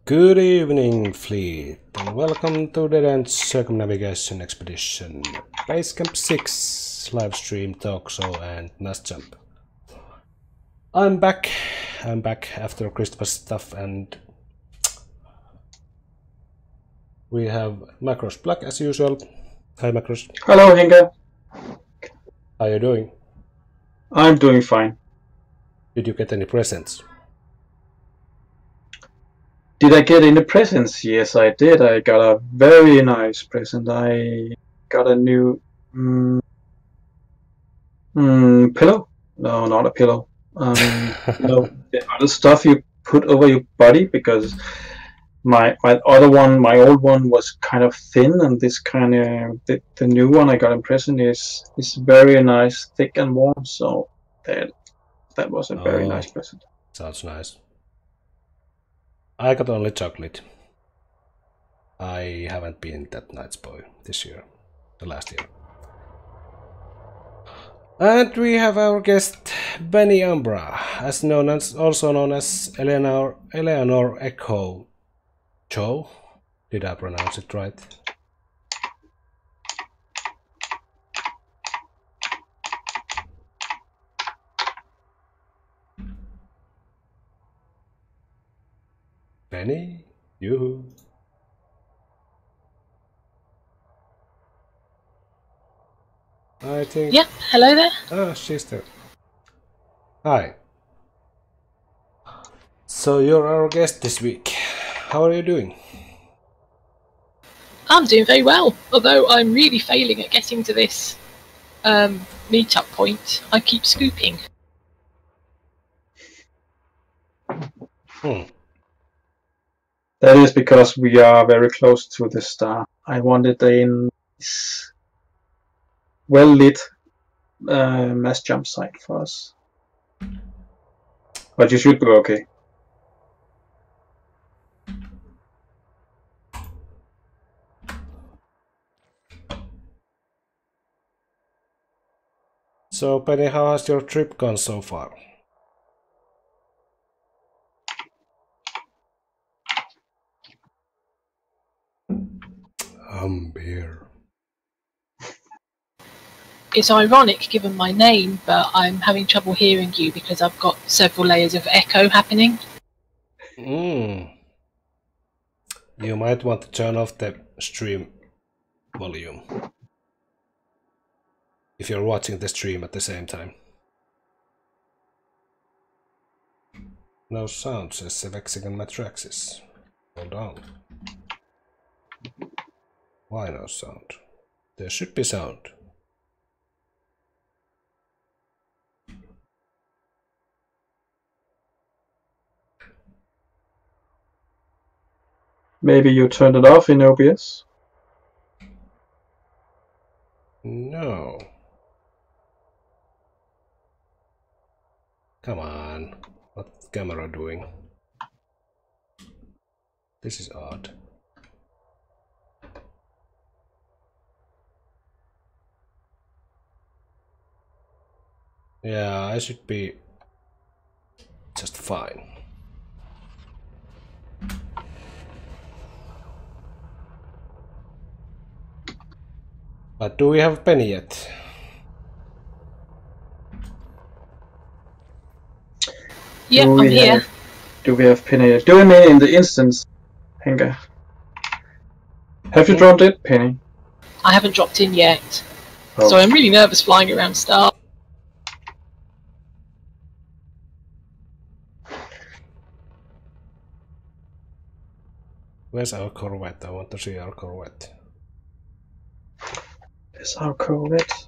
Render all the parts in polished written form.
Good evening, fleet, and welcome to the Dance Circumnavigation Expedition, Basecamp 6, livestream, talk show, and mass jump. I'm back after Christmas stuff, and we have Macros Black as usual. Hi Macros. Hello Henke. How are you doing? I'm doing fine. Did you get any presents? Did I get any presents? Yes, I did. I got a very nice present. I got a new pillow. No, not a pillow. The other stuff you put over your body, because my old one was kind of thin, and this kind of the new one I got in present is very nice, thick and warm. So that was a very nice present. Sounds nice. I got only chocolate. I haven't been that nice boy this year, the last year. And we have our guest Benny Umbra, also known as Eleanor Echo Cho. Did I pronounce it right? Benny? Yoo-hoo. I think... Yeah, hello there. Ah, she's there. Hi. So you're our guest this week. How are you doing? I'm doing very well, although I'm really failing at getting to this meetup point. I keep scooping. That is because we are very close to the star. I wanted a nice, well-lit mass jump site for us. But you should be okay. So, Penny, how has your trip gone so far? Beer. It's ironic given my name, but I'm having trouble hearing you because I've got several layers of echo happening. You might want to turn off the stream volume if you're watching the stream at the same time. No sound, says the Mexican Matraxis. Hold on. Why no sound? There should be sound. Maybe you turned it off in OBS? No. Come on. What's the camera doing? This is odd. Yeah, I should be just fine. But do we have Penny yet? Yeah, I'm here. Do we have Penny? Do we mean in the instance, Henke? Have you dropped it, Penny? I haven't dropped in yet. Oh. So I'm really nervous flying around Star. Where's our Corvette? I want to see our Corvette. Is our Corvette?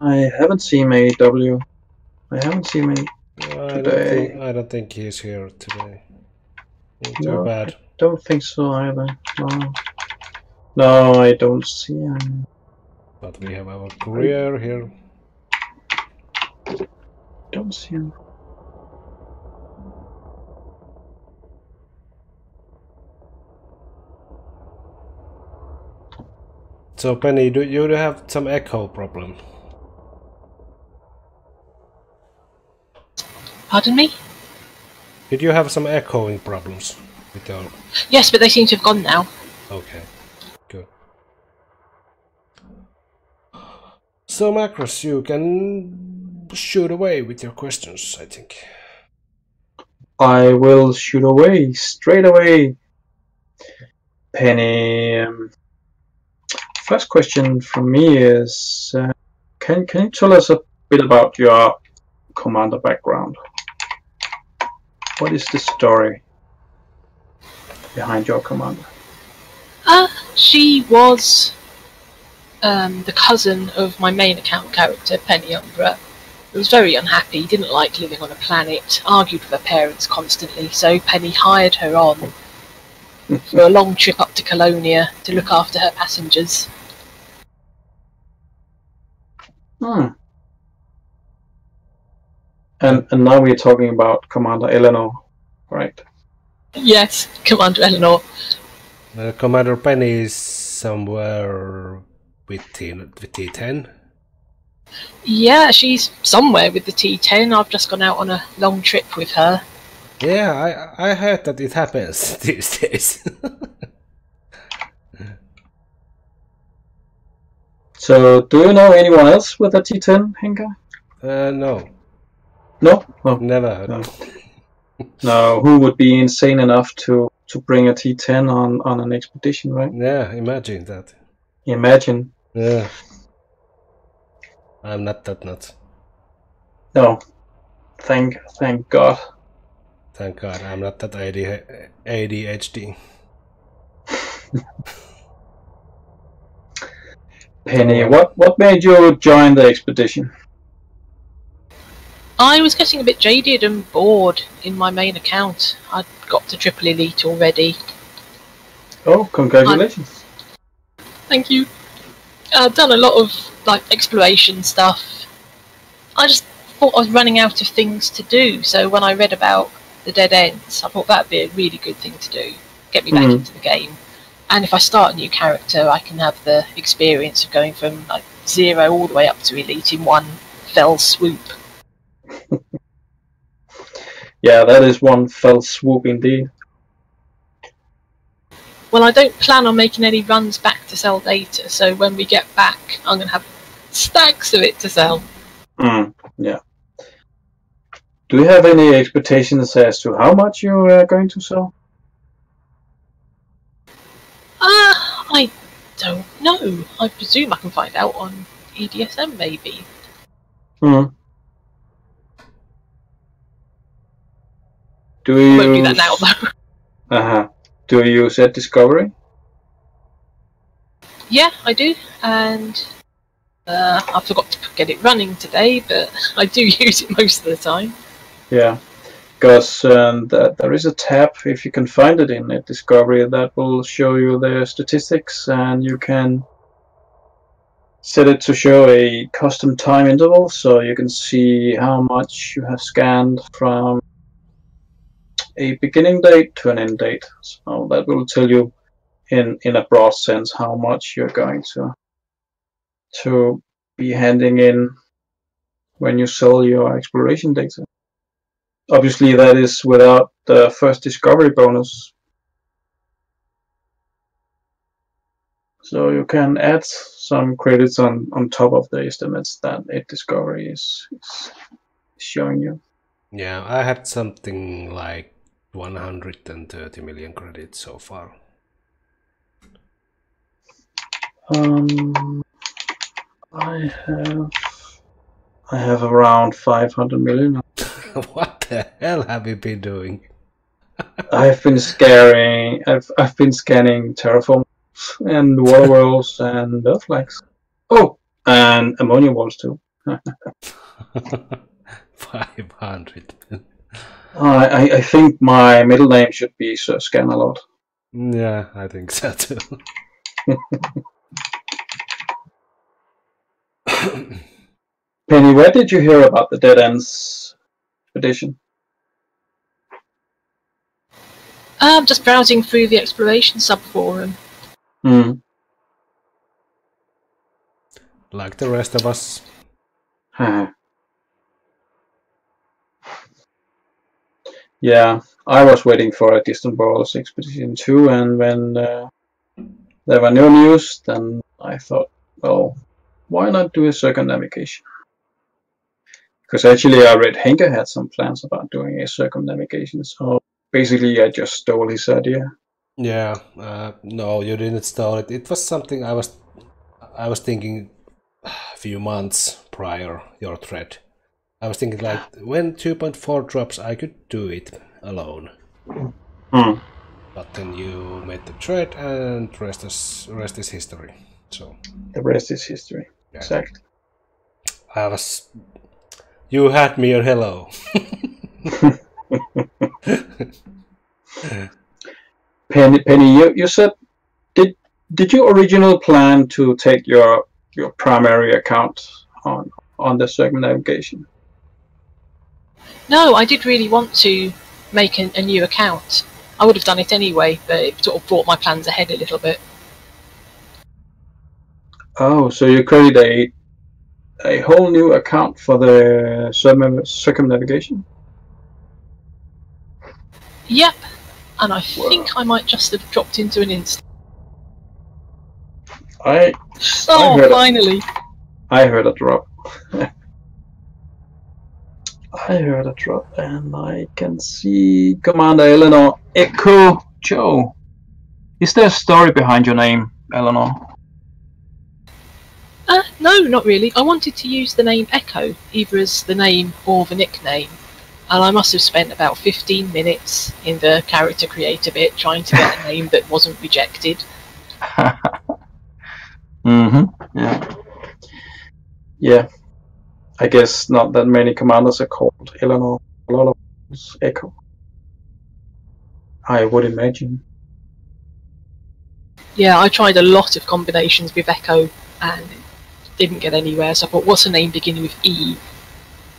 I haven't seen AW. I haven't seen him today. I don't think he's here today. Too No, bad. I don't think so either. No, I don't see him. But we have our courier here. Don't see him. So Penny, do you have some echo problem? Pardon me? Did you have some echoing problems? We don't. Yes, but they seem to have gone now. Okay, good. So Macros, you can shoot away with your questions, I think. I will shoot away straight away. Penny, first question from me is, can you tell us a bit about your commander background? What is the story behind your commander? She was the cousin of my main account character, Penny Umbra, who was very unhappy, didn't like living on a planet, argued with her parents constantly, so Penny hired her on for a long trip up to Colonia to look after her passengers. And now we're talking about Commander Eleanor, right? Yes, Commander Eleanor. Commander Penny is somewhere with T10. Yeah, she's somewhere with the T10. I've just gone out on a long trip with her. Yeah, I heard that it happens these days. So, do you know anyone else with a T10, Henka? No. No? Oh, Never heard. no. No, who would be insane enough to bring a T10 on an expedition, right? Yeah, imagine that. Imagine. Yeah. I'm not that nuts. No. Thank God. Thank God, I'm not that ADHD. Penny, what made you join the expedition? I was getting a bit jaded and bored in my main account. I'd got to Triple Elite already. Oh, congratulations. Thank you. I've done a lot of exploration stuff. I just thought I was running out of things to do, so when I read about the Dead Ends, I thought that'd be a really good thing to do, get me back into the game. And if I start a new character, I can have the experience of going from 0 all the way up to Elite in one fell swoop. Yeah, that is one fell swoop indeed. Well, I don't plan on making any runs back to sell data, so when we get back, I'm going to have stacks of it to sell. Yeah. Do you have any expectations as to how much you are going to sell? I don't know. I presume I can find out on EDSM, maybe. Do you I won't do that now, though. Do you use at Discovery? Yeah, I do, and I forgot to get it running today, but I do use it most of the time. Yeah, because there is a tab, if you can find it in Discovery, that will show you the statistics, and you can set it to show a custom time interval, so you can see how much you have scanned from a beginning date to an end date. So that will tell you in a broad sense how much you're going to be handing in when you sell your exploration data. Obviously, that is without the first discovery bonus. So you can add some credits on top of the estimates that a discovery is showing you. Yeah, I had something like 130 million credits so far. I have around 500 million. What the hell have you been doing? I've been scanning terraform and water worlds and earth flags. Oh, and ammonia walls too. 500. I think my middle name should be Sir Scan a lot. Yeah, I think so too. Penny, where did you hear about the Dead Ends expedition? I'm just browsing through the exploration subforum. Like the rest of us. Yeah, I was waiting for a Distant Worlds Expedition 2, and when there were no news, then I thought, well, why not do a circumnavigation? Because actually I read Henke had some plans about doing a circumnavigation, so basically I just stole his idea. Yeah, no, you didn't stall it. It was something I was thinking a few months prior your thread. I was thinking like when 2.4 drops, I could do it alone. But then you made the thread, and rest is history. So the rest is history. Yeah. Exactly. You had me your hello. Penny, you said did you originally plan to take your primary account on the circumnavigation? No, I did really want to make a new account. I would have done it anyway, but it sort of brought my plans ahead a little bit. Oh, so you created a whole new account for the circumnavigation? Yep, and I think I might just have dropped into an instant. Finally! I heard a drop. I heard a drop, and I can see Commander Eleanor Echo Joe. Is there a story behind your name, Eleanor? No, not really. I wanted to use the name Echo, either as the name or the nickname, and I must have spent about 15 minutes in the character creator bit trying to get a name that wasn't rejected. Yeah. Yeah. I guess not that many commanders are called Eleanor. A lot of Echo. I would imagine. Yeah, I tried a lot of combinations with Echo and didn't get anywhere, so I thought, what's a name beginning with E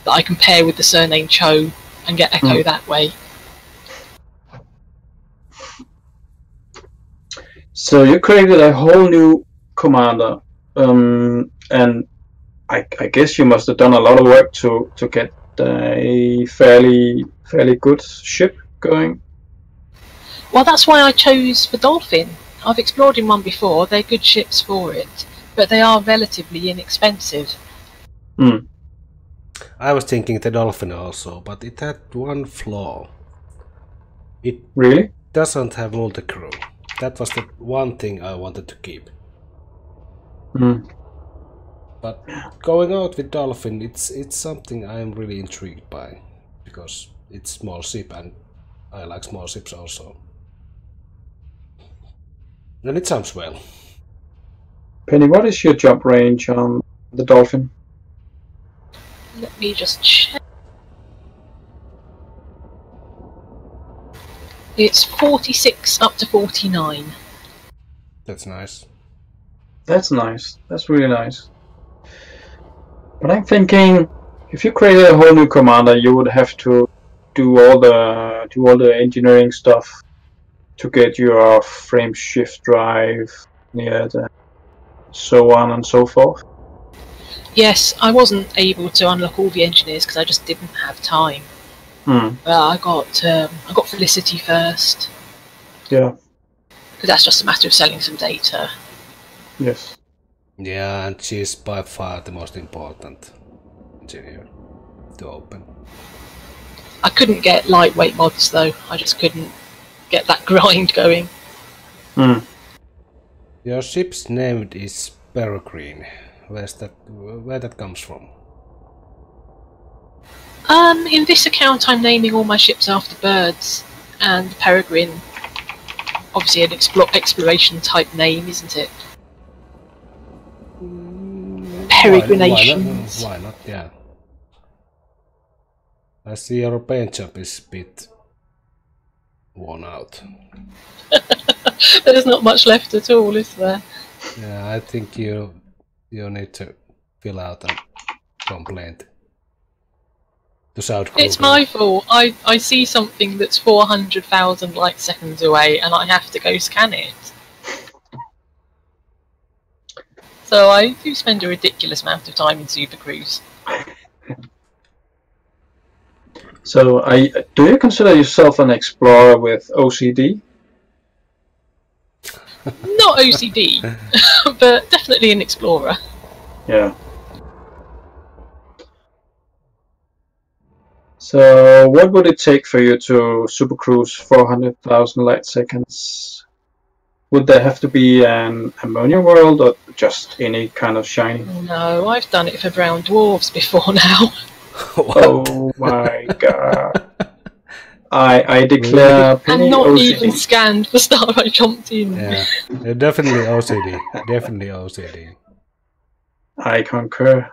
that I can pair with the surname Cho and get Echo that way? So you created a whole new commander, and I guess you must have done a lot of work to get a fairly good ship going. Well, that's why I chose the Dolphin. I've explored in one before, they're good ships for it, but they are relatively inexpensive. I was thinking the Dolphin also, but it had one flaw. It really doesn't have multi-crew. That was the one thing I wanted to keep. But going out with Dolphin, it's something I'm really intrigued by, because it's small ship and I like small ships also. And it sounds well. Penny, what is your jump range on the Dolphin? Let me just check. It's 46 up to 49. That's nice. That's nice. That's really nice. But I'm thinking, if you created a whole new commander, you would have to do all the engineering stuff to get your frame shift drive needed, so on and so forth. Yes, I wasn't able to unlock all the engineers because I just didn't have time. I got Felicity first. Yeah. Because that's just a matter of selling some data. Yes. Yeah, and she's by far the most important engineer to open. I couldn't get lightweight mods though. I just couldn't get that grind going. Your ship's name is Peregrine. Where that comes from? In this account I'm naming all my ships after birds, and Peregrine, obviously an exploration type name, isn't it? Peregrinations. Why not? Yeah. I see your paint job is a bit worn out. There's not much left at all, is there? Yeah, I think you need to fill out a complaint. It's my fault. I see something that's 400,000 light seconds away and I have to go scan it. So I do spend a ridiculous amount of time in Super Cruise. So, do you consider yourself an explorer with OCD? Not OCD, but definitely an explorer. Yeah. So, what would it take for you to supercruise 400,000 light seconds? Would there have to be an ammonia world or just any kind of shiny? No, I've done it for brown dwarves before now. Oh my god. I declare Penny And not OCD. even scanned the start I jumped in. Yeah, definitely OCD. Definitely OCD. I concur.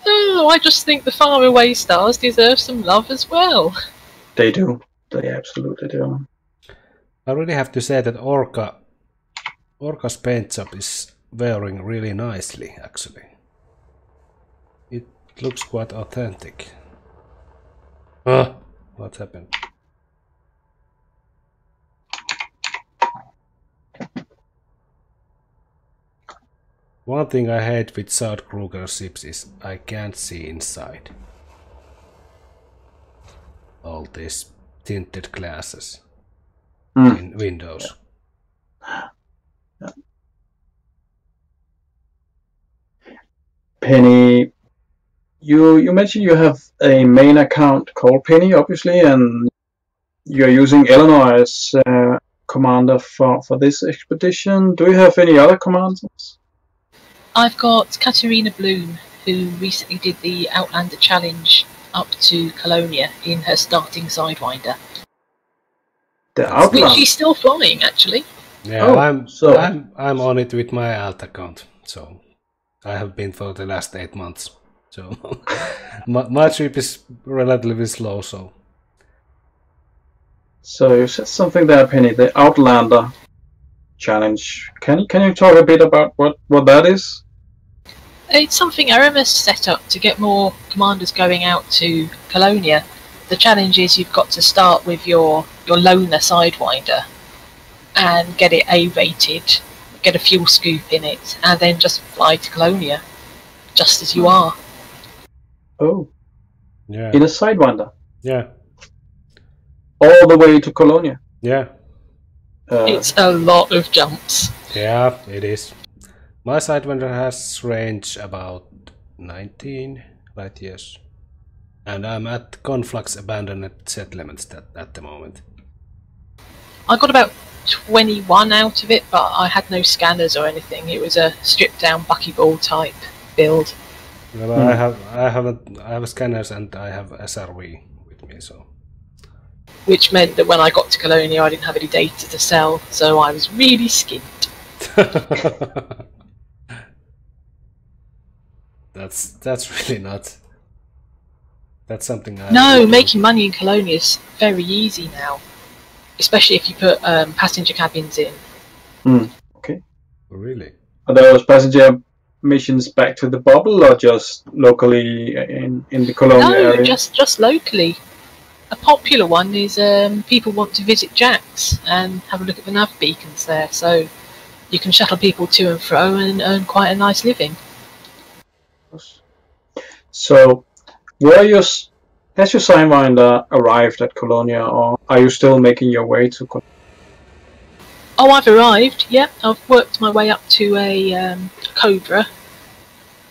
Oh, I just think the faraway stars deserve some love as well. They do. They absolutely do. I really have to say that Orca's paint job is wearing really nicely, actually. It looks quite authentic. What happened? One thing I hate with South Kruger ships is I can't see inside. All these tinted glasses in windows. Yeah. Penny, you mentioned you have a main account called Penny, obviously, and you're using Eleanor as commander for this expedition. Do you have any other commanders? I've got Katerina Bloom, who recently did the Outlander Challenge up to Colonia in her starting Sidewinder. The Outlander? Which she's still flying, actually. Yeah, I'm on it with my alt account, so I have been for the last 8 months. So my trip is relatively slow. So you said something there, Penny. The Outlander Challenge. Can you talk a bit about what that is? It's something Aramis set up to get more commanders going out to Colonia. The challenge is you've got to start with your loner Sidewinder and get it A-rated, get a fuel scoop in it, and then just fly to Colonia, just as you are. Oh. Yeah. In a Sidewinder? Yeah. All the way to Colonia? Yeah. It's a lot of jumps. Yeah, it is. My Sidewinder has range about 19 light years. And I'm at Conflux Abandoned Settlements at the moment. I got about 21 out of it, but I had no scanners or anything. It was a stripped down buckyball type build. Well, I have scanners and I have SRV with me, so. Which meant that when I got to Colonia, I didn't have any data to sell, so I was really skint. That's really not. That's something I. No, making money in Colonia is very easy now, especially if you put passenger cabins in. Okay. Really? Are those passenger missions back to the bubble, or just locally in the Colonia area? No, just locally. A popular one is people want to visit Jax and have a look at the nav beacons there, so you can shuttle people to and fro and earn quite a nice living. So, has your Sidewinder arrived at Colonia, or are you still making your way to Colonia? Oh, I've arrived, yeah. I've worked my way up to a Cobra,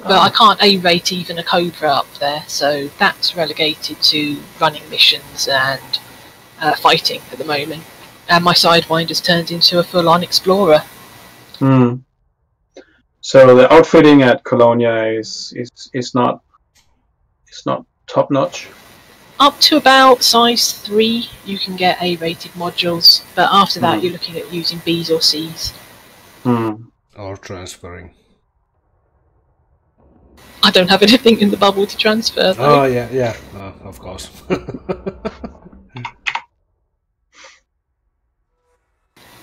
but I can't A-rate even a Cobra up there, so that's relegated to running missions and fighting at the moment. And my Sidewinder's turned into a full-on explorer. So the outfitting at Colonia is not top notch. Up to about size 3, you can get A-rated modules, but after that, you're looking at using Bs or Cs. Or transferring. I don't have anything in the bubble to transfer, though. Oh yeah, of course.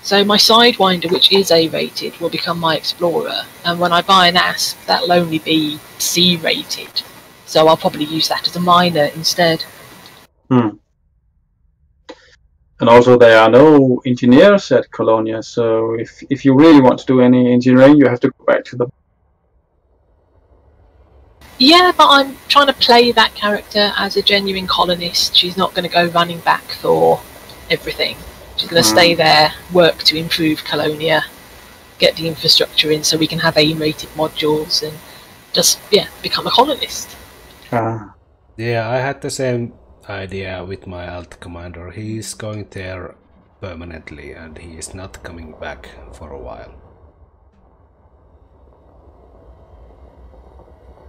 So my Sidewinder, which is A-rated, will become my Explorer, and when I buy an ASP, that'll only be C-rated. So I'll probably use that as a miner instead. And also there are no engineers at Colonia, so if you really want to do any engineering, you have to go back to the... Yeah, but I'm trying to play that character as a genuine colonist. She's not going to go running back for everything. She's going to stay there, work to improve Colonia, get the infrastructure in so we can have aim-rated modules and just, become a colonist. Yeah, I had the same idea with my alt commander. He's going there permanently and he is not coming back for a while.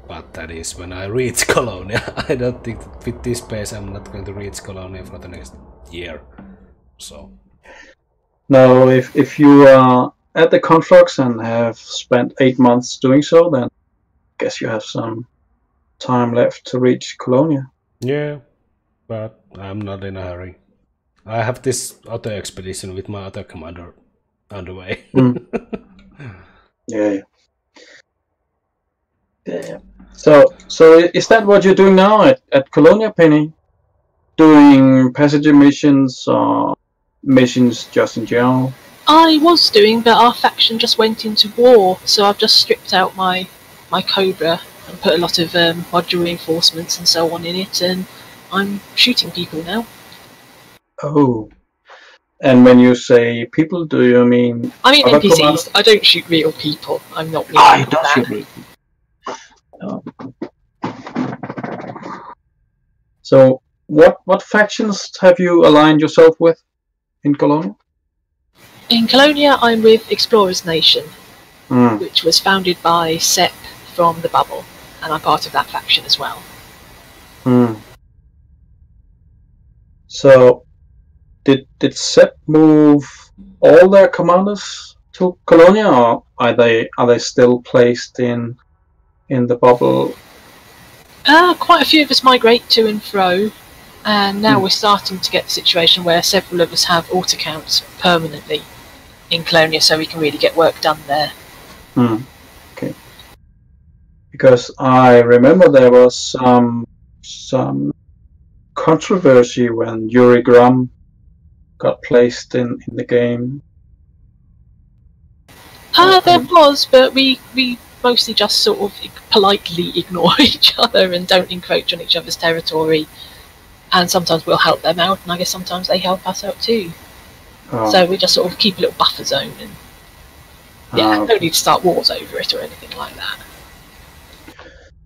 But that is when I reach Colonia. I don't think that with this pace I'm not going to reach Colonia for the next year. So no, if you are at the conflux and have spent 8 months doing so, then I guess you have some time left to reach Colonia. yeah, but I'm not in a hurry. I have this other expedition with my other commander underway. Yeah. So is that what you're doing now at Colonia, Penny? Doing passenger missions or missions just in general? I was doing, but our faction just went into war, so I've just stripped out my Cobra and put a lot of modular reinforcements and so on in it, and I'm shooting people now. Oh. And when you say people, do you mean... I mean NPCs. Commanders? I don't shoot real people. I'm not mean I don't shoot real people. Oh. So, what factions have you aligned yourself with in Colonia? In Colonia, I'm with Explorers Nation, which was founded by Sepp from the Bubble, and I'm part of that faction as well. So, did Sepp move all their commanders to Colonia, or are they still placed in the Bubble? Quite a few of us migrate to and fro, and now we're starting to get the situation where several of us have autocounts permanently in Colonia, so we can really get work done there. Okay. Because I remember there was some controversy when Yuri Grum got placed in the game. There was, but we mostly just sort of politely ignore each other and don't encroach on each other's territory, and sometimes we'll help them out, and I guess sometimes they help us out too. So we just sort of keep a little buffer zone, and don't need to start wars over it or anything like that.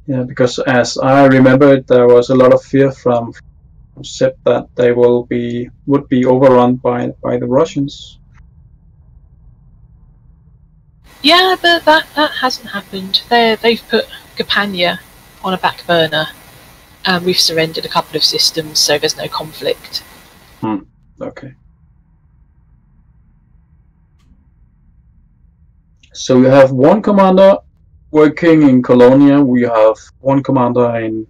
Yeah, because as I remember, there was a lot of fear from Sepp that they would be overrun by the Russians. Yeah, but that hasn't happened. They've put Capania on a back burner, and we've surrendered a couple of systems, so there's no conflict. Okay. So we have one commander working in Colonia. We have one commander in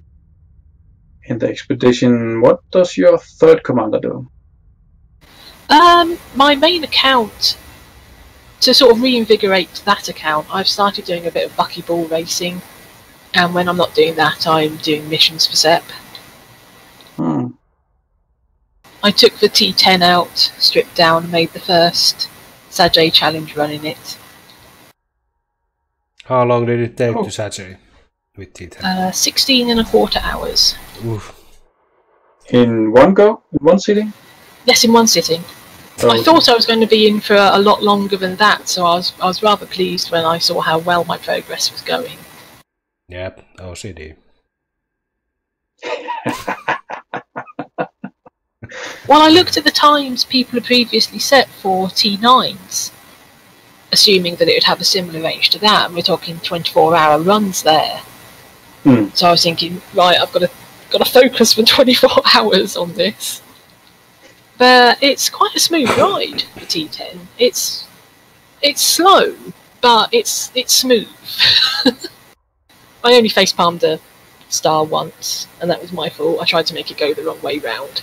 the expedition. What does your third commander do? My main account, to sort of reinvigorate that account, I've started doing a bit of buckyball racing, and when I'm not doing that, I'm doing missions for Sepp. I took the T10 out, stripped down, and made the first Sajay challenge run in it. How long did it take to Sajay with T10? 16 and a quarter hours. Oof. In one go? In one sitting? Yes, in one sitting. I thought I was going to be in for a lot longer than that, so I was rather pleased when I saw how well my progress was going. Yep, OCD. Well, I looked at the times people had previously set for T9s, assuming that it would have a similar range to that, and we're talking 24-hour runs there. So I was thinking, right, I've got to focus for 24 hours on this. But it's quite a smooth ride for T10. It's slow, but it's smooth. I only facepalmed a star once, and that was my fault. I tried to make it go the wrong way round.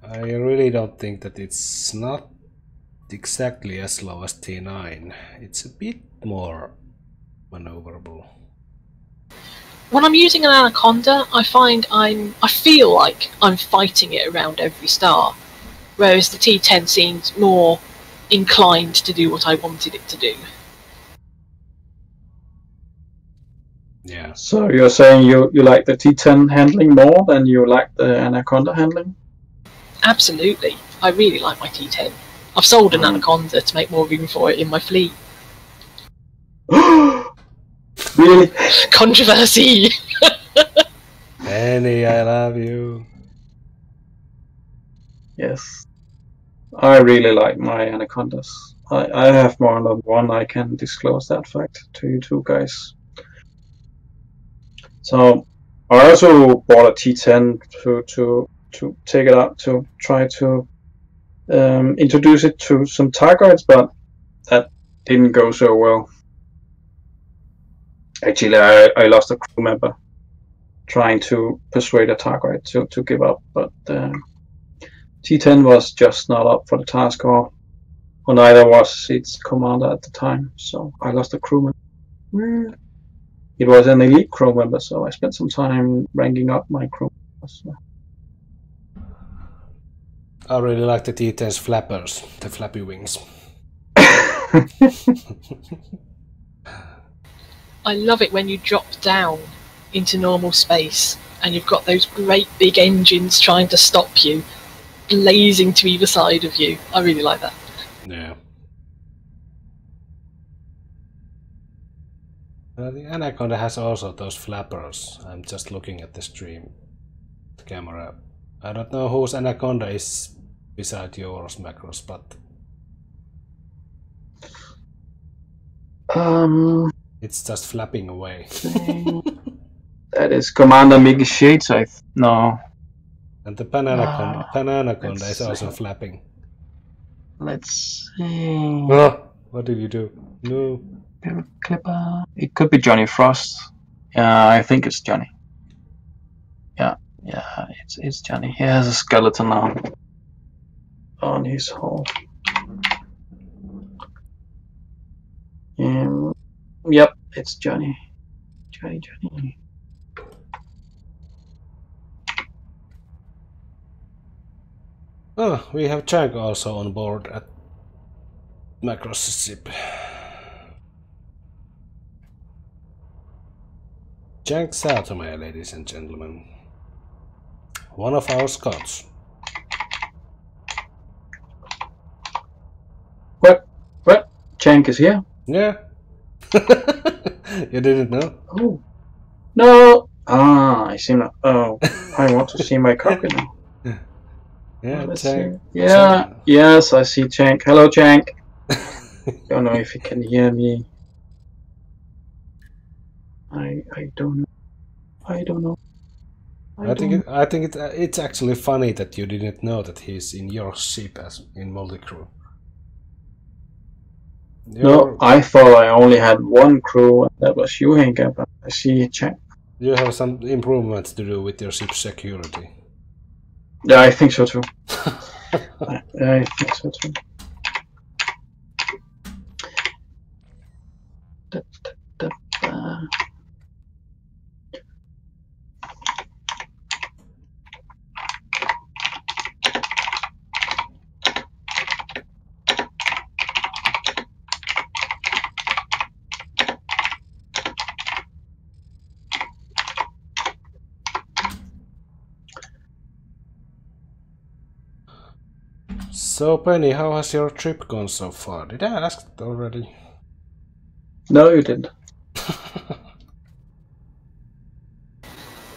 I really don't think that it's not exactly as slow as T9. It's a bit more maneuverable. When I'm using an Anaconda, I feel like I'm fighting it around every star, whereas the T10 seems more inclined to do what I wanted it to do. Yeah. So you're saying you like the T10 handling more than you like the Anaconda handling? Absolutely. I really like my T10. I've sold an Anaconda to make more room for it in my fleet. Really? Controversy! Penny, I love you. Yes. I really like my Anacondas. I have more than one. I can disclose that fact to you two guys. So I also bought a T10 to take it out to try to introduce it to some targets, but that didn't go so well. Actually, I lost a crew member trying to persuade a target to give up, but T10 was just not up for the task, or neither was its commander at the time, so I lost a crew member. It was an elite crew member, so I spent some time ranking up my crew members. I really like the T10's flappers, the flappy wings. I love it when you drop down into normal space and you've got those great big engines trying to stop you, blazing to either side of you. I really like that. Yeah. The Anaconda has also those flappers. I'm just looking at the stream camera. I don't know whose Anaconda is beside yours, Macros, but it's just flapping away. That is Commander Mickey Shades. No. And the Pananaconda is also flapping. Let's see. Oh, what did you do? No. Clipper. It could be Johnny Frost. Yeah, I think it's Johnny. Yeah, it's Johnny. He has a skeleton on his hull. Yep, it's Johnny. Johnny. Oh, we have Jack also on board at Macros' ship. Jack Satome, ladies and gentlemen. One of our scouts. What? Jank is here? Yeah. You didn't know? Oh. No. I see now. Oh, I want to see my cockpit now. Yeah, Jank. Yeah, yes, I see Jank. Hello, Jank. Don't know if you can hear me. I don't know. I think it's actually funny that you didn't know that he's in your ship as in multi-crew. No, I thought I only had one crew, and that was you, Henka, but I see Jank. You have some improvements to do with your ship's security. Yeah, I think so too. I think so too. So, Penny, how has your trip gone so far? Did I ask it already? No, you didn't.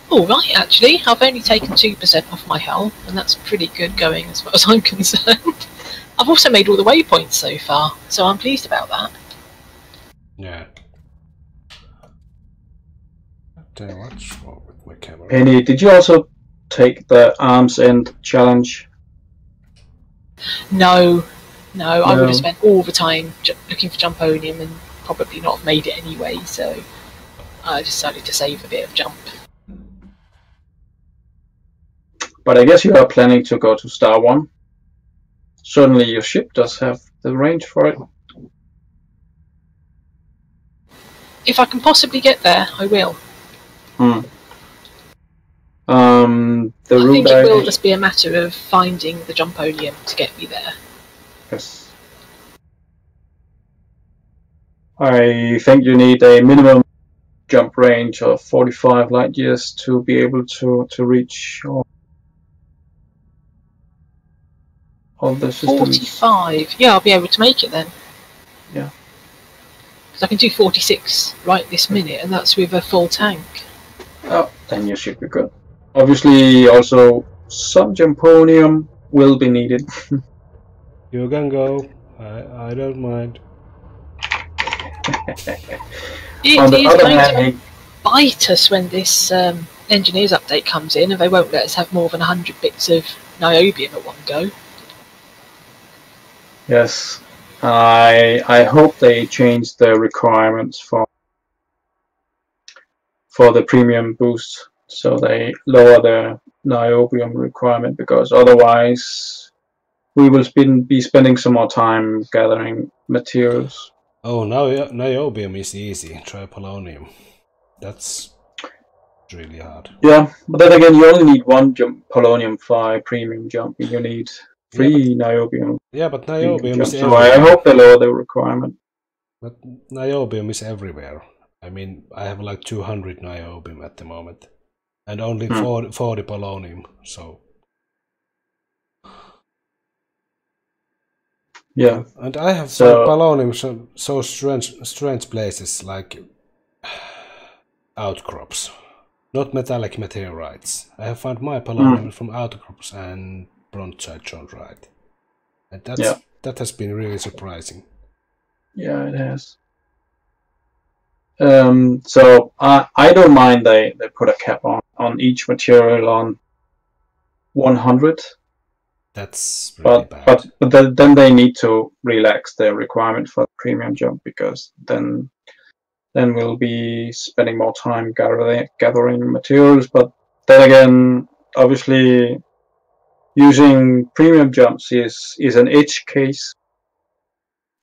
All right, actually, I've only taken 2% off my hull, and that's pretty good going as far as I'm concerned. I've also made all the waypoints so far, so I'm pleased about that. Yeah. Tell you what's wrong with my camera. Penny, did you also take the arms end challenge? No, I would have spent all the time looking for Jumponium and probably not have made it anyway, so I decided to save a bit of jump. But I guess you are planning to go to Star 1. Certainly your ship does have the range for it. If I can possibly get there, I will. I think it will just be a matter of finding the Jumponium to get me there. Yes. I think you need a minimum jump range of 45 light years to be able to reach all the systems. 45. Yeah, I'll be able to make it then. Yeah. Because I can do 46 right this minute, and that's with a full tank. Oh, then you should be good. Obviously, also some Jumponium will be needed. You can go. I don't mind. On the It is other going hand, to bite us when this engineers update comes in, and they won't let us have more than 100 bits of niobium at one go. yes, I hope they change the requirements for the premium boost, so they lower the niobium requirement, because otherwise we will be spending some more time gathering materials. Oh, now niobium is easy. Try polonium. That's really hard. Yeah, but then again, you only need one polonium fly premium jump, and you need 3 niobium. Yeah, but niobium is so everywhere. I hope they lower the requirement. But niobium is everywhere. I mean, I have like 200 niobium at the moment, and only 40 polonium. So yeah, and I have found polonium so strange places like outcrops, not metallic meteorites. I have found my polonium from outcrops and bronzite chondrite, and that has been really surprising. Yeah, it has. So I don't mind they put a cap on each material on 100. That's really bad. But then they need to relax their requirement for the premium jump, because then we'll be spending more time gathering materials. But then again, obviously, using premium jumps is an edge case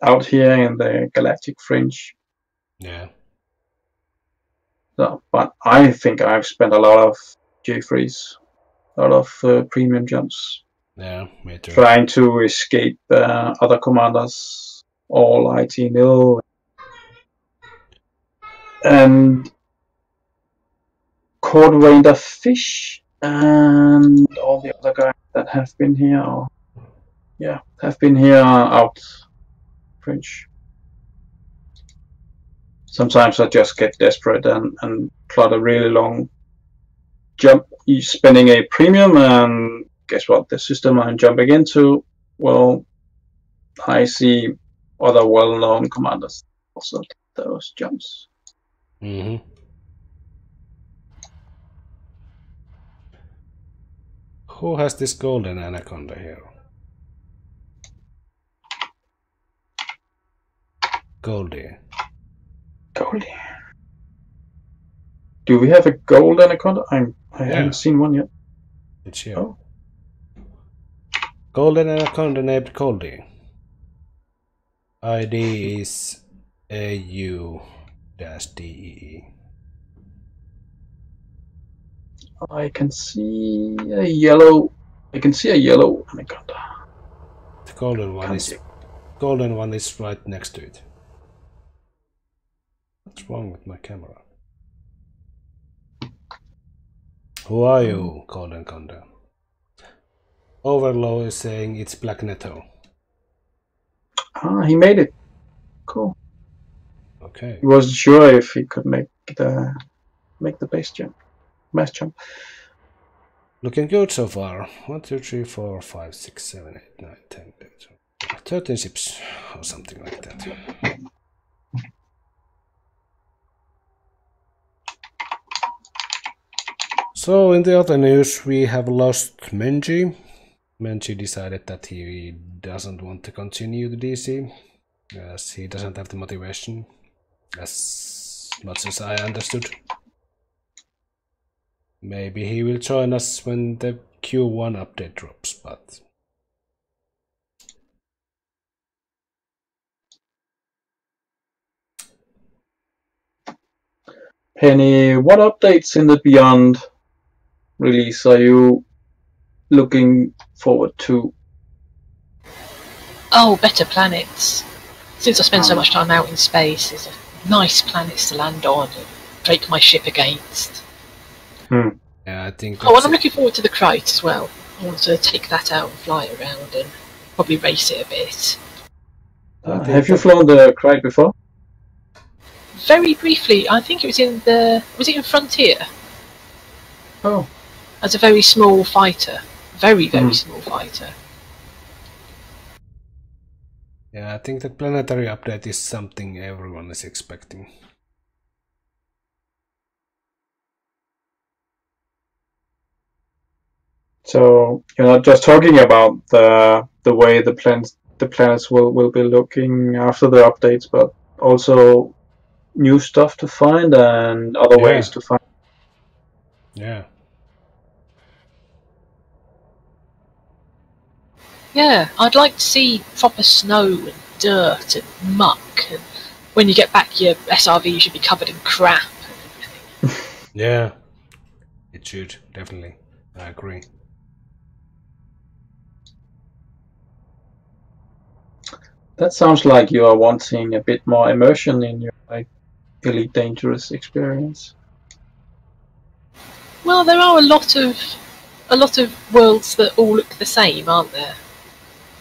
out here in the galactic fringe. Yeah. So, but I think I've spent a lot of J3s, a lot of premium jumps. Yeah, me too. Trying to escape other commanders, all IT nil, and Cordwainer Fish, and all the other guys that have been here, out fringe. Sometimes I just get desperate and plot a really long jump, spending a premium, and guess what? The system I'm jumping into, well, I see other well-known commanders also take those jumps. Mm-hmm. Who has this golden anaconda here? Goldie. Do we have a gold anaconda? I haven't seen one yet. It's here. Oh. Golden anaconda named Goldie. ID is AU-DEE. I can see a yellow. Anaconda. The golden one is right next to it. What's wrong with my camera? Who are you, golden anaconda? Overlow is saying it's Black Netto. Ah, he made it. Cool. Okay. He wasn't sure if he could make the base jump, mass jump. Looking good so far. 1, 2, 3, 4, 5, 6, 7, 8, 9, 10, 13 ships or something like that. So in the other news, we have lost Menji. Menji decided that he doesn't want to continue the DECE, as he doesn't have the motivation, as much as I understood. Maybe he will join us when the Q1 update drops, but... Penny, what updates in the Beyond release are you looking forward to? Oh, better planets. Since I spend so much time out in space, there's nice planets to land on. break my ship against. Hmm. Yeah, I think. Oh, and I'm looking forward to the Kite as well. I want to take that out and fly it around and probably race it a bit. Have you flown the Kite before? Very briefly, I think it was in the... Was it in Frontier? Oh. As a very small fighter. Very, very small fighter. Yeah, I think that planetary update is something everyone is expecting. So you're not just talking about the way the planets will be looking after the updates, but also new stuff to find and other ways to find. Yeah. Yeah, I'd like to see proper snow and dirt and muck. And when you get back, your SRV should be covered in crap and everything. Yeah, it should, definitely. I agree. That sounds like you are wanting a bit more immersion in your Elite Dangerous experience. Well, there are a lot of worlds that all look the same, aren't there?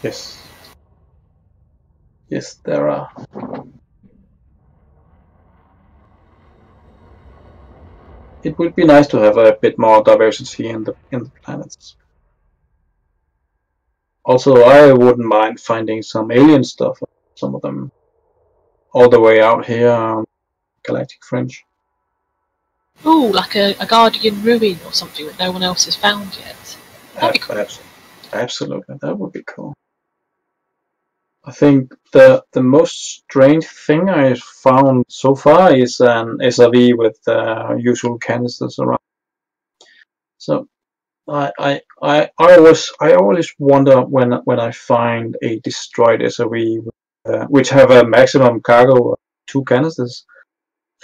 Yes. Yes, there are. It would be nice to have a bit more diversity in the planets. Also, I wouldn't mind finding some alien stuff, some of them all the way out here on Galactic Fringe. Ooh, like a Guardian ruin or something that no one else has found yet. That'd be cool. Absolutely, that would be cool. I think the most strange thing I've found so far is an SRV with usual canisters around. So I always wonder when I find a destroyed SRV which have a maximum cargo of 2 canisters,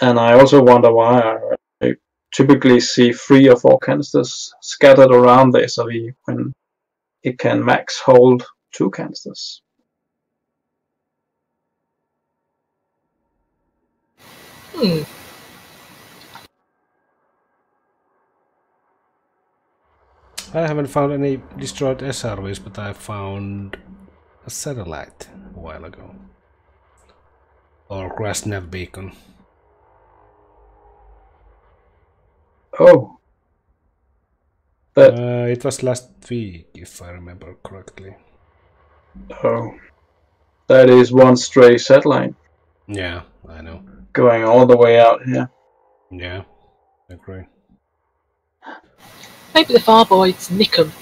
and I also wonder why I typically see 3 or 4 canisters scattered around the SRV when it can max hold 2 canisters. I haven't found any destroyed SRVs, but I found a satellite a while ago. Or crashed nav beacon. Oh. But it was last week, if I remember correctly. Oh. That is one stray satellite. Yeah, I know. Going all the way out here. Yeah, I agree. Maybe the Farboids nick them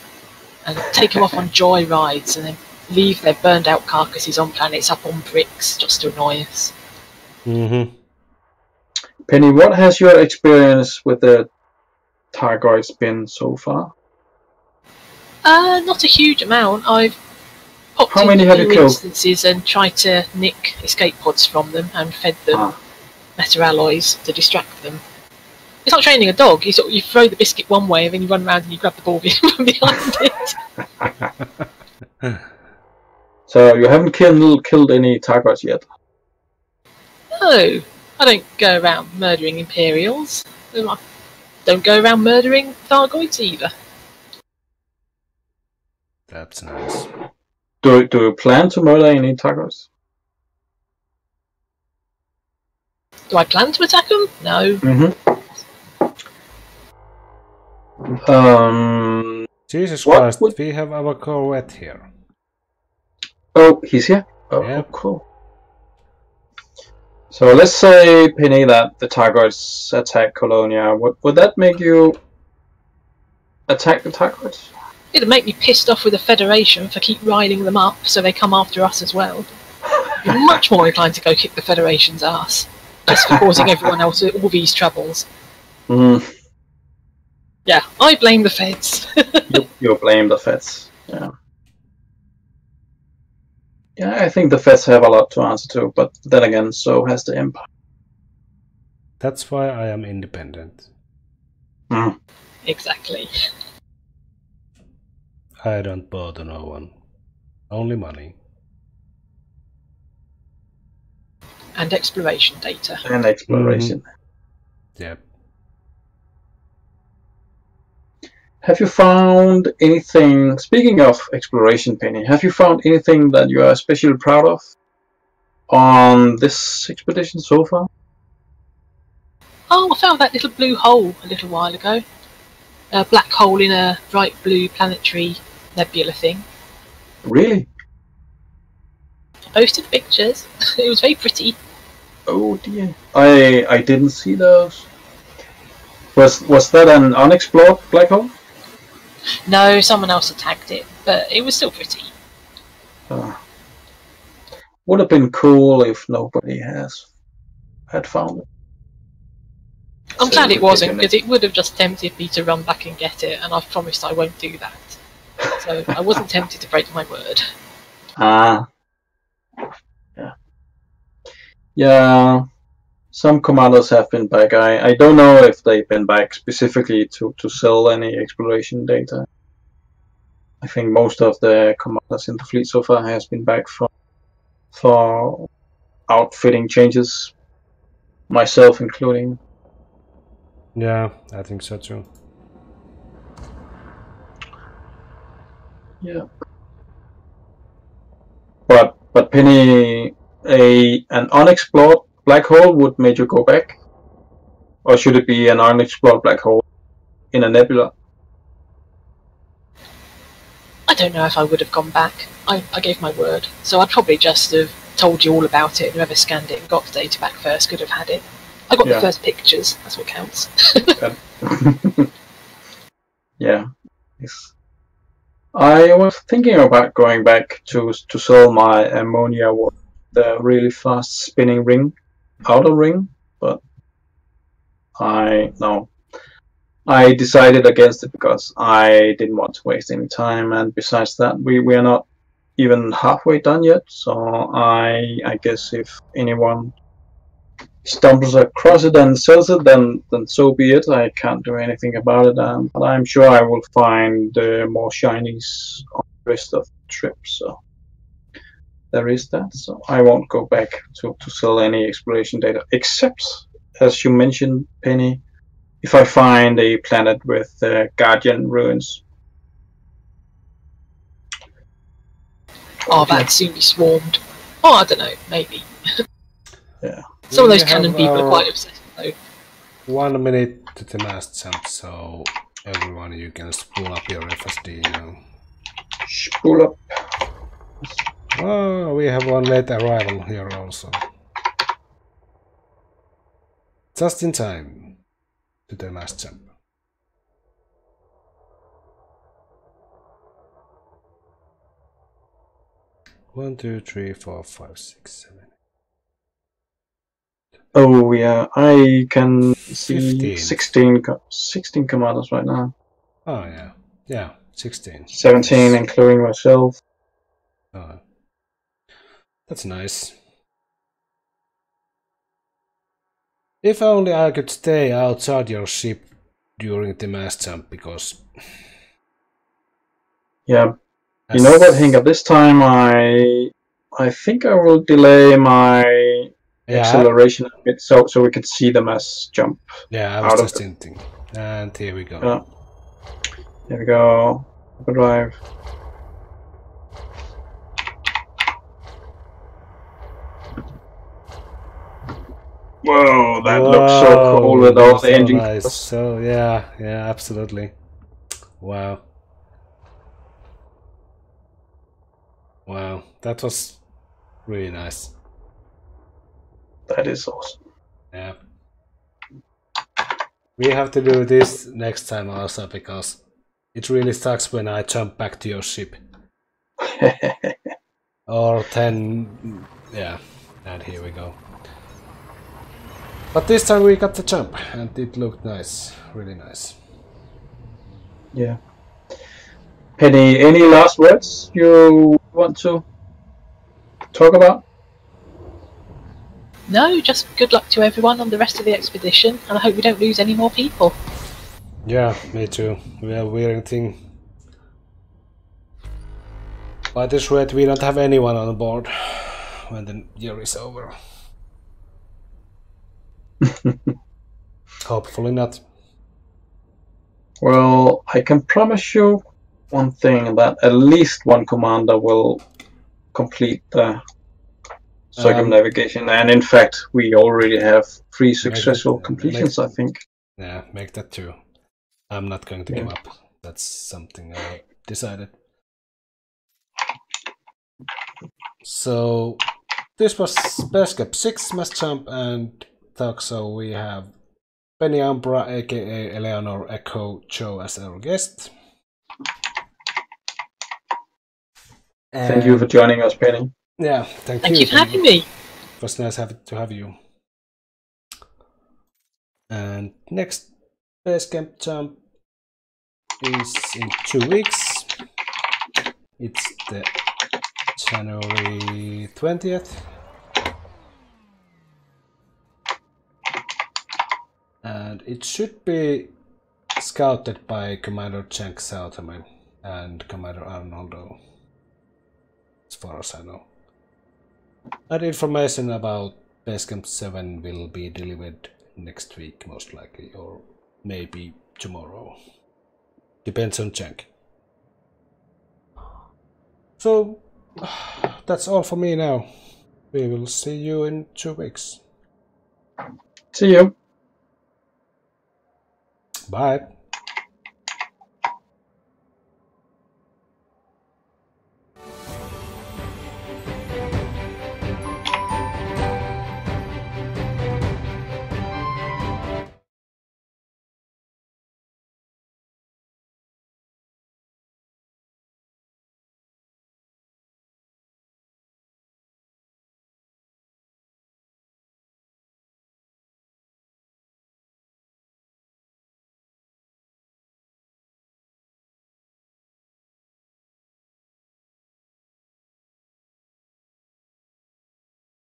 and take them off on joy rides and then leave their burned out carcasses on planets up on bricks just to annoy us. Penny, what has your experience with the Targoids been so far? Not a huge amount. I've popped How many have you killed? Instances and tried to nick escape pods from them and fed them metal alloys to distract them. It's like training a dog. You throw the biscuit one way and then you run around and you grab the ball from behind it. So you haven't killed any Targoids yet? No, I don't go around murdering Imperials. I don't go around murdering Thargoids either. That's nice. Do you plan to murder any Targoids? Do I plan to attack them? No. Jesus Christ, we have our corvette here. Oh, he's here? Oh, yeah. Cool. So let's say, Penny, that the Targoids attack Colonia. Would that make you attack the Targoids? It'd make me pissed off with the Federation for keep riling them up so they come after us as well. You're much more inclined to go kick the Federation's ass, just for causing everyone else all these troubles. Yeah, I blame the Feds. you blame the Feds, yeah. Yeah, I think the Feds have a lot to answer to, but then again, so has the Empire. That's why I am independent. Exactly. I don't bother no one. Only money. And exploration data. And exploration. Yeah. Have you found anything, speaking of exploration, Penny, have you found anything that you are especially proud of on this expedition so far? Oh, I found that little blue hole a little while ago. A black hole in a bright blue planetary nebula thing. Really? I posted pictures. It was very pretty. Oh dear. I didn't see those. Was that an unexplored black hole? No, someone else had tagged it, but it was still pretty. Would have been cool if nobody had found it. I'm So glad we it could wasn't, get because it would have just tempted me to run back and get it, and I've promised I won't do that. So I wasn't tempted to break my word. Ah. Yeah. Yeah. Some commanders have been back. I don't know if they've been back specifically to sell any exploration data. I think most of the commanders in the fleet so far has been back for outfitting changes, myself including. Yeah, I think so too. Yeah. But Penny, an unexplored black hole would make you go back? Or should it be an unexplored black hole in a nebula? I don't know if I would have gone back. I gave my word, so I'd probably just have told you all about it. Whoever scanned it and got the data back first could have had it. I got the first pictures, that's what counts. Yeah. Yes. I was thinking about going back to sell my ammonia with the really fast spinning ring, outer ring, but I decided against it because I didn't want to waste any time, and besides that, we are not even halfway done yet. So I guess if anyone stumbles across it and sells it, then so be it. I can't do anything about it, but I'm sure I will find more shinies on the rest of the trip. So there is that. So I won't go back to sell any exploration data, except, as you mentioned, Penny, if I find a planet with Guardian ruins. Oh, that'd soon be swarmed. Oh, I don't know, maybe. Yeah. Some of those cannon people are quite obsessed, though. 1 minute to the mast jump, so everyone you can spool up your FSD now. Spool up. Oh, we have one late arrival here also. Just in time to the mast jump. One, 2, 3, 4, 5, 6, 7. Oh yeah, I can see 15. 16 commanders right now. Oh yeah, yeah, 16. 17 including myself. Oh, that's nice. If only I could stay outside your ship during the mast jump, because... Yeah, you know what, Hinga, this time I think I will delay my acceleration a bit so we can see the mast jump. Yeah, I was just thinking. And here we go. Yeah. Here we go. Good drive. Whoa, that looks so cool with all the engine. Nice. So yeah, absolutely. Wow. Wow, that was really nice. That is awesome. Yeah. We have to do this next time also, because it really sucks when I jump back to your ship. Or 10... yeah, and here we go. But this time we got the jump, and it looked nice, really nice. Yeah. Penny, any last words you want to talk about? No, just good luck to everyone on the rest of the expedition, and I hope we don't lose any more people. Yeah, me too. We are weird thing. By this rate, we don't have anyone on board when the year is over. Hopefully not. Well, I can promise you one thing, that at least one commander will complete the circumnavigation, and in fact, we already have 3 successful completions, I think. Yeah, make that 2. I'm not going to give up. That's something I decided. So this was Basecamp 6 Mass Jump and talkshow. We have Penny Umbra, aka Eleanor Echo Joe, as our guest. Thank you for joining us, Penny. Yeah, thank you. Thank you for having me. It was nice to have you. And next Basecamp jump is in 2 weeks. It's the January 20th. And it should be scouted by Commander Cenk Southerman and Commander Arnoldo, as far as I know. And information about Basecamp 7 will be delivered next week, most likely, or maybe tomorrow. Depends on Cenk. So, that's all for me now. We will see you in 2 weeks. See you. Bye.